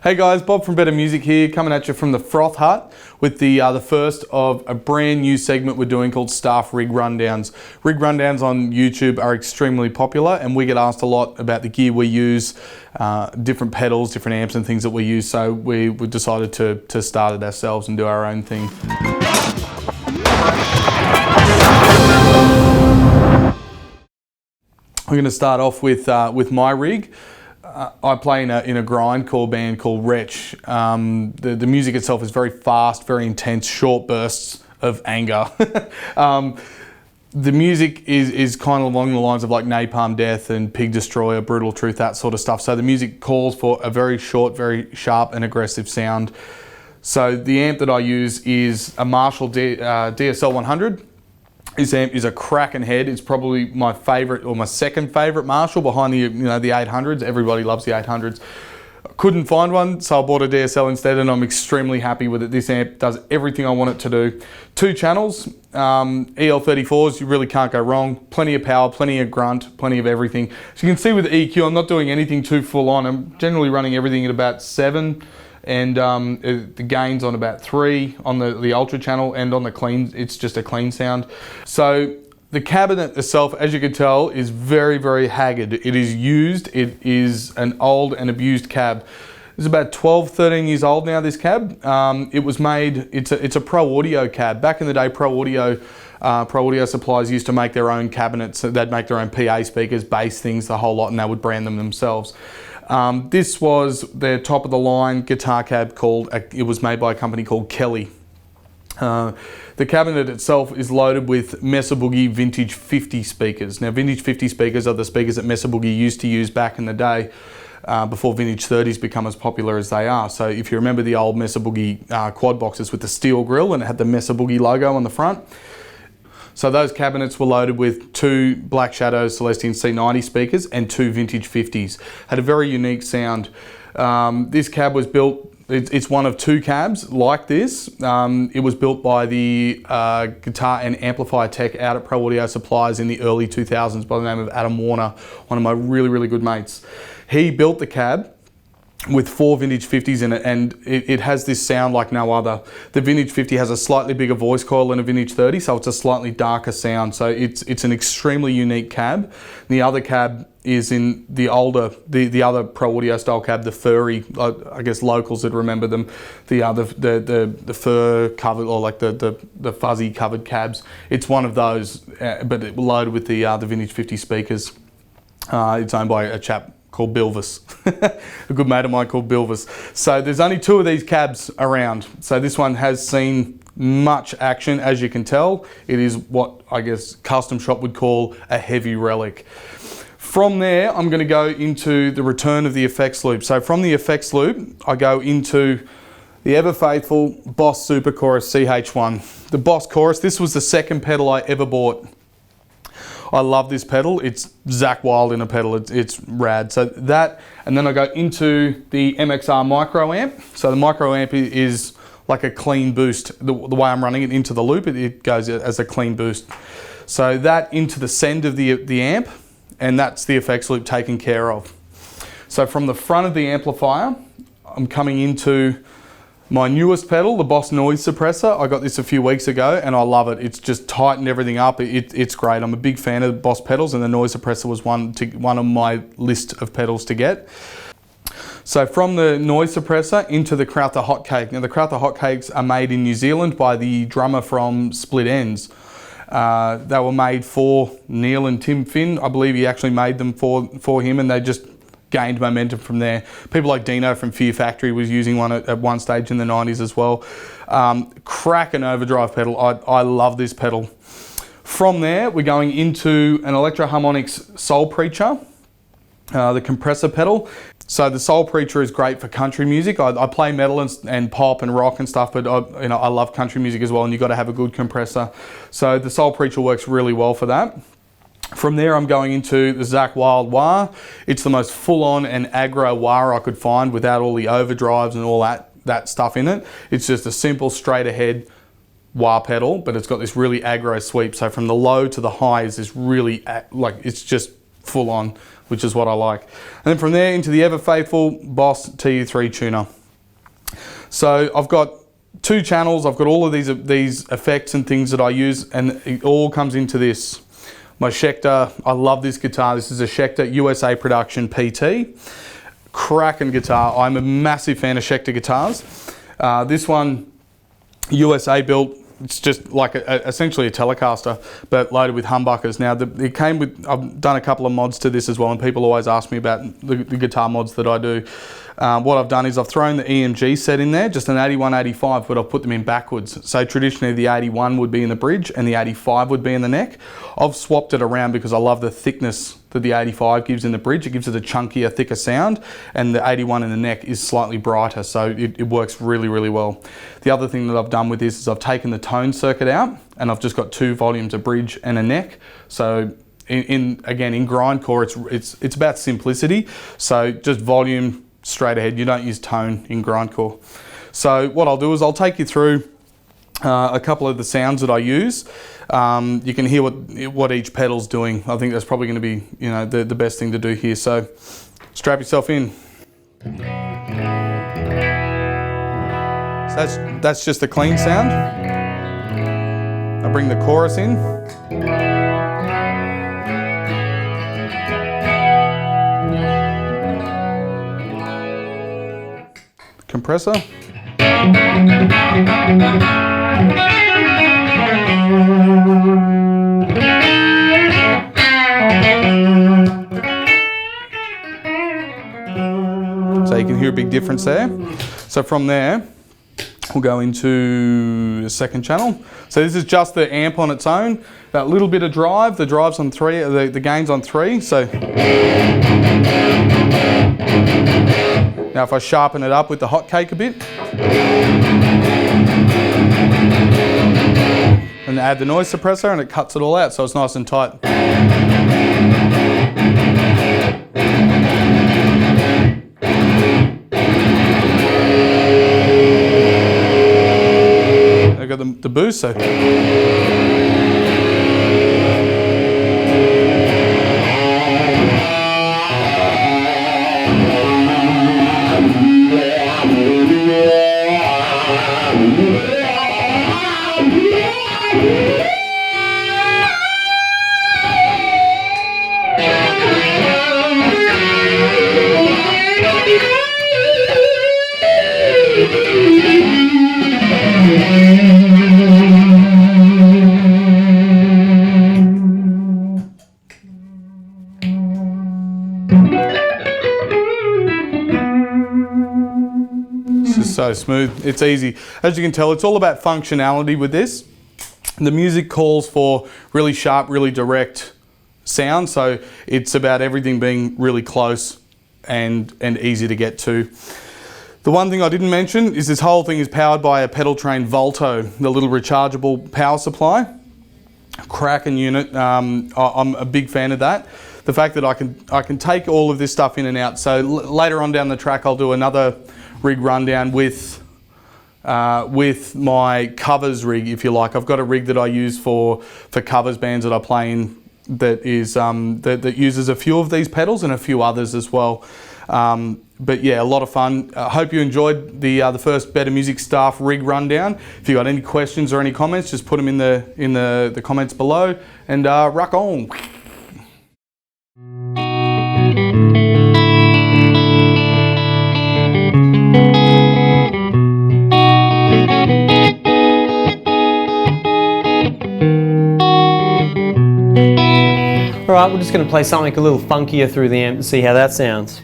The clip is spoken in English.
Hey guys, Bob from Better Music here, coming at you from the Froth Hut with the first of a brand new segment we're doing called Staff Rig Rundowns. Rig Rundowns on YouTube are extremely popular and we get asked a lot about the gear we use, different pedals, different amps and things that we use, so we decided to start it ourselves and do our own thing. I'm going to start off with my rig. I play in a grindcore band called Wretch. The music itself is very fast, very intense, short bursts of anger. The music is kind of along the lines of like Napalm Death and Pig Destroyer, Brutal Truth, that sort of stuff. So the music calls for a very short, very sharp and aggressive sound. So the amp that I use is a Marshall DSL 100. This amp is a cracking head. It's probably my favourite or my second favourite Marshall behind the the 800s. Everybody loves the 800s. Couldn't find one, so I bought a DSL instead, and I'm extremely happy with it. This amp does everything I want it to do. 2 channels, EL34s, you really can't go wrong. Plenty of power, plenty of grunt, plenty of everything. So you can see with the EQ, I'm not doing anything too full on. I'm generally running everything at about 7. And the gain's on about 3 on the ultra channel, and on the clean, it's just a clean sound. So the cabinet itself, as you can tell, is very, very haggard. It is used, it is an old and abused cab. It's about 12, 13 years old now, this cab. It was made, it's a Pro Audio cab. Back in the day, Pro Audio suppliers used to make their own cabinets. So they'd make their own PA speakers, bass things, the whole lot, and they would brand them themselves. This was their top of the line guitar cab it was made by a company called Kelly. The cabinet itself is loaded with Mesa Boogie Vintage 50 speakers. Now Vintage 50 speakers are the speakers that Mesa Boogie used to use back in the day before Vintage 30s become as popular as they are. So if you remember the old Mesa Boogie quad boxes with the steel grille and it had the Mesa Boogie logo on the front. So those cabinets were loaded with 2 Black Shadow Celestion C90 speakers and 2 Vintage 50s. Had a very unique sound. This cab was built, it's one of 2 cabs like this. It was built by the guitar and amplifier tech out at Pro Audio Supplies in the early 2000s by the name of Adam Warner, one of my really, really good mates. He built the cab with 4 Vintage 50s in it, and it has this sound like no other. The Vintage 50 has a slightly bigger voice coil than a Vintage 30, so it's a slightly darker sound. So it's an extremely unique cab. The other cab is in the older, the other Pro Audio style cab, the furry, I guess locals would remember them, the fur covered, or like the fuzzy covered cabs. It's one of those, but it loaded with the Vintage 50 speakers. It's owned by a chap called Bilvis, a good mate of mine called Bilvis. So there's only 2 of these cabs around. So this one has seen much action, as you can tell. It is what I guess Custom Shop would call a heavy relic. From there, I'm going to go into the return of the effects loop. So from the effects loop, I go into the ever faithful Boss Super Chorus CH1. The Boss Chorus, this was the second pedal I ever bought. I love this pedal. It's Zakk Wylde in a pedal. It's rad. So that, and then I go into the MXR micro amp. So the micro amp is like a clean boost. The way I'm running it into the loop, it goes as a clean boost. So that into the send of the amp, and that's the effects loop taken care of. So from the front of the amplifier, I'm coming into my newest pedal, the Boss Noise Suppressor. I got this a few weeks ago and I love it. It's just tightened everything up. It's great. I'm a big fan of Boss pedals, and the Noise Suppressor was one of my list of pedals to get. So from the Noise Suppressor into the Crowther Hotcake. Now the Crowther Hotcakes are made in New Zealand by the drummer from Split Enz. They were made for Neil and Tim Finn. I believe he actually made them for him, and they just gained momentum from there. People like Dino from Fear Factory was using one at one stage in the 90s as well. Cracking overdrive pedal. I love this pedal. From there, we're going into an Electro Harmonix Soul Preacher, the compressor pedal. So the Soul Preacher is great for country music. I play metal and pop and rock and stuff, but I love country music as well, and you've got to have a good compressor. So the Soul Preacher works really well for that. From there, I'm going into the Zakk Wylde wah. It's the most full-on and aggro wah I could find without all the overdrives and all that stuff in it. It's just a simple straight-ahead wah pedal, but it's got this really aggro sweep. So from the low to the high is this really, it's just full on, which is what I like. And then from there into the ever faithful Boss TU3 tuner. So I've got 2 channels, I've got all of these effects and things that I use, and it all comes into this. My Schecter, I love this guitar. This is a Schecter USA production PT. Cracking guitar. I'm a massive fan of Schecter guitars. This one, USA built. It's just like essentially a Telecaster, but loaded with humbuckers. Now, it came with, I've done a couple of mods to this as well, and people always ask me about the guitar mods that I do. What I've done is I've thrown the EMG set in there, just an 81, 85, but I've put them in backwards. So traditionally the 81 would be in the bridge and the 85 would be in the neck. I've swapped it around because I love the thickness that the 85 gives in the bridge. It gives it a chunkier, thicker sound, and the 81 in the neck is slightly brighter, so it works really, really well. The other thing that I've done with this is I've taken the tone circuit out and I've just got 2 volumes, a bridge and a neck. So again, in grindcore, it's about simplicity. So just volume, straight ahead. You don't use tone in grindcore. So what I'll do is I'll take you through a couple of the sounds that I use. You can hear what each pedal's doing. I think that's probably going to be, you know, the best thing to do here. So strap yourself in. So that's just a clean sound. I bring the chorus in. Compressor. So you can hear a big difference there. So from there, we'll go into the second channel. So this is just the amp on its own. That little bit of drive, the drive's on 3, the gain's on 3. So now if I sharpen it up with the hot cake a bit, and add the noise suppressor, and it cuts it all out, so it's nice and tight. I've got the boost, so. This is so smooth, it's easy. As you can tell, it's all about functionality with this. The music calls for really sharp, really direct sound, so it's about everything being really close and easy to get to. The one thing I didn't mention is this whole thing is powered by a pedal train Volto, the little rechargeable power supply. Cracking unit, I'm a big fan of that. The fact that I can take all of this stuff in and out. So later on down the track, I'll do another rig rundown with my covers rig, if you like. I've got a rig that I use for covers bands that I play in that is that uses a few of these pedals and a few others as well. But yeah, a lot of fun. I hope you enjoyed the first Better Music Staff rig rundown. If you got any questions or any comments, just put them in the comments below, and rock on. Alright, we're just going to play something a little funkier through the amp and see how that sounds.